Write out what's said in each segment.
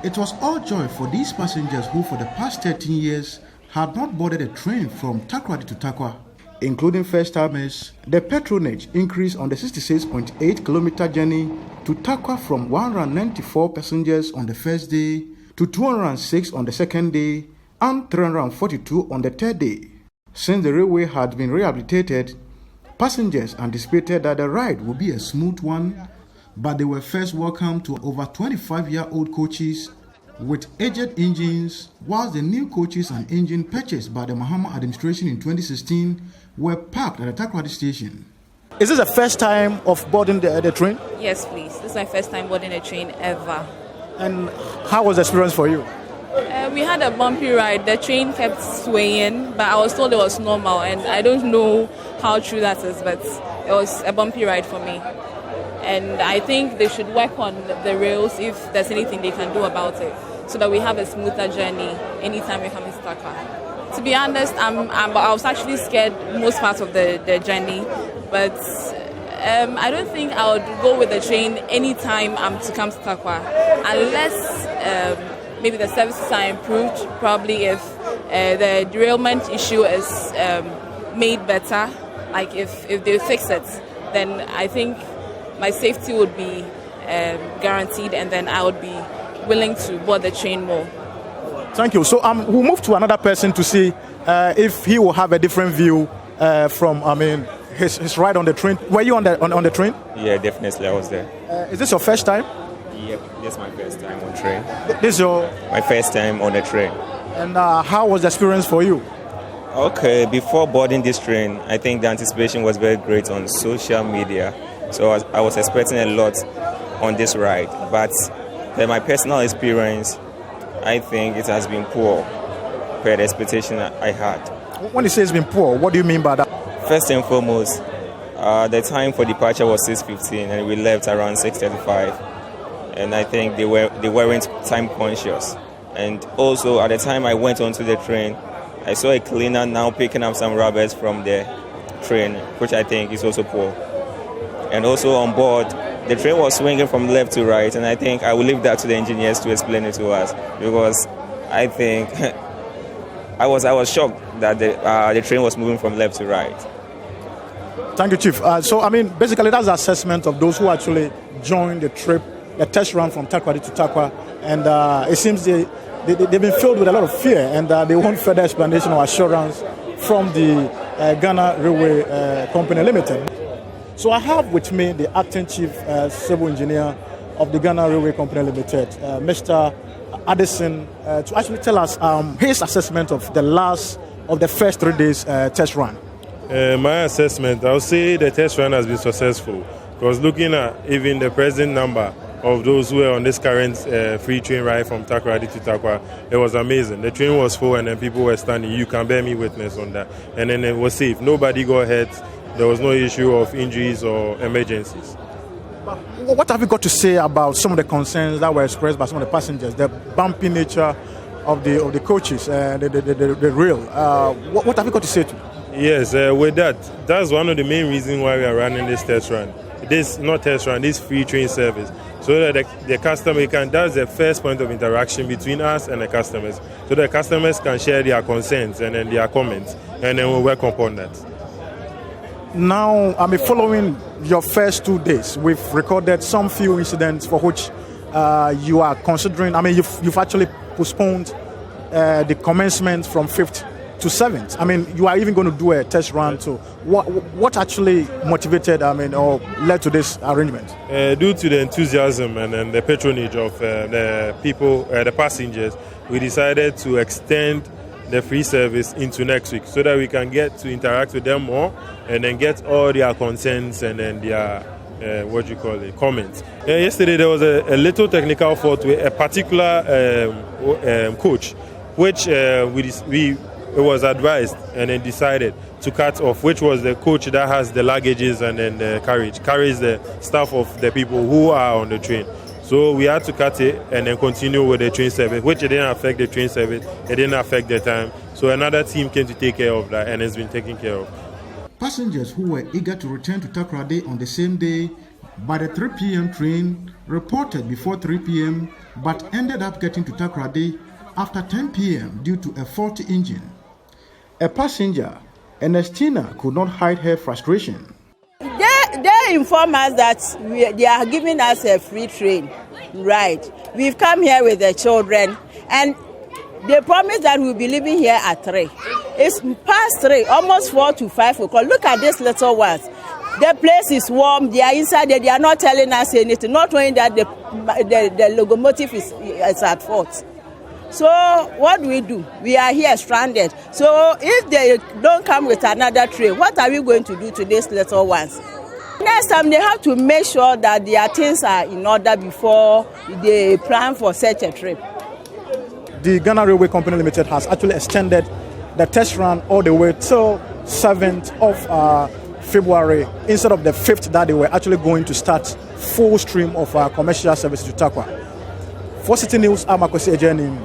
It was all joy for these passengers who for the past 13 years had not boarded a train from Takoradi to Tarkwa. Including first-timers, the patronage increased on the 66.8-kilometer journey to Tarkwa from 194 passengers on the first day to 206 on the second day and 342 on the third day. Since the railway had been rehabilitated, passengers anticipated that the ride would be a smooth one, but they were first welcomed to over 25-year-old coaches with aged engines, whilst the new coaches and engine purchased by the Mahama administration in 2016 were parked at the Takoradi station. Is this the first time of boarding the train? Yes, please. This is my first time boarding a train ever. And how was the experience for you? We had a bumpy ride. The train kept swaying, but I was told it was normal, and I don't know how true that is, but it was a bumpy ride for me. And I think they should work on the rails if there's anything they can do about it, so that we have a smoother journey anytime we come to Tarkwa. To be honest, I was actually scared most parts of the journey, but I don't think I would go with the train anytime I'm to come to Tarkwa, unless maybe the services are improved, probably if the derailment issue is made better, like if they fix it, then I think my safety would be guaranteed, and then I would be willing to board the train more. Thank you. So we'll move to another person to see if he will have a different view from, his ride on the train. Were you on the train? Yeah, definitely, I was there. Is this your first time? Yep, this is my first time on train. This is my first time on the train. And how was the experience for you? Okay, before boarding this train, I think the anticipation was very great on social media. So I was expecting a lot on this ride. But my personal experience, I think it has been poor per the expectation I had. When you say it's been poor, what do you mean by that? First and foremost, the time for departure was 6:15 and we left around 6:35. And I think they weren't time conscious. And also at the time I went onto the train, I saw a cleaner now picking up some rubbish from the train, which I think is also poor. And also on board, the train was swinging from left to right, and I think I will leave that to the engineers to explain it to us, because I think I was shocked that the train was moving from left to right. Thank you, Chief. Basically that's the assessment of those who actually joined the trip, the test run from Takoradi to Tarkwa, and it seems they've been filled with a lot of fear, and they want further explanation or assurance from the Ghana Railway Company Limited. So I have with me the acting chief civil engineer of the Ghana Railway Company Limited, Mr. Addison, to actually tell us his assessment of the first 3 days test run. My assessment, I would say the test run has been successful, because looking at even the present number of those who are on this current free train ride from Takoradi to Tarkwa, it was amazing. The train was full and then people were standing. You can bear me witness on that. And then it was safe. Nobody got hurt. There was no issue of injuries or emergencies. But what have you got to say about some of the concerns that were expressed by some of the passengers, the bumpy nature of the coaches, the rail? What have you got to say to? Yes, with that's one of the main reasons why we are running this test run. This not test run, this free train service, so that the customer that's the first point of interaction between us and the customers, so the customers can share their concerns and then their comments, and then we'll work upon that. Now, following your first 2 days, we've recorded some few incidents for which you are considering. You've actually postponed the commencement from 5th to 7th. You are even going to do a test run. So, what actually motivated, or led to this arrangement? Due to the enthusiasm and the patronage of the people, the passengers, we decided to extend the free service into next week, so that we can get to interact with them more and then get all their concerns and then their comments. Yesterday there was a little technical fault with a particular coach, which it was advised and then decided to cut off, which was the coach that has the luggages and then the carries the staff of the people who are on the train. So we had to cut it and then continue with the train service, which it didn't affect the train service, it didn't affect the time. So another team came to take care of that, and it's been taken care of. Passengers who were eager to return to Takoradi on the same day But the 3 p.m. train reported before 3 p.m. but ended up getting to Takoradi after 10 p.m. due to a faulty engine. A passenger, Ernestina, could not hide her frustration. They inform us that they are giving us a free train. Right. We've come here with the children and they promise that we'll be leaving here at 3. It's past 3, almost 4 to 5 o'clock. Look at these little ones. The place is warm. They are inside there. They are not telling us anything, not knowing that the locomotive is at fault. So what do? We are here stranded. So if they don't come with another train, what are we going to do to these little ones? Next time they have to make sure that their things are in order before they plan for such a trip. The Ghana Railway Company Limited has actually extended the test run all the way till 7th of February instead of the 5th that they were actually going to start full stream of commercial service to Tarkwa. For Citi News, I'm Akwesi Ejeni,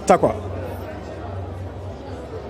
Tarkwa.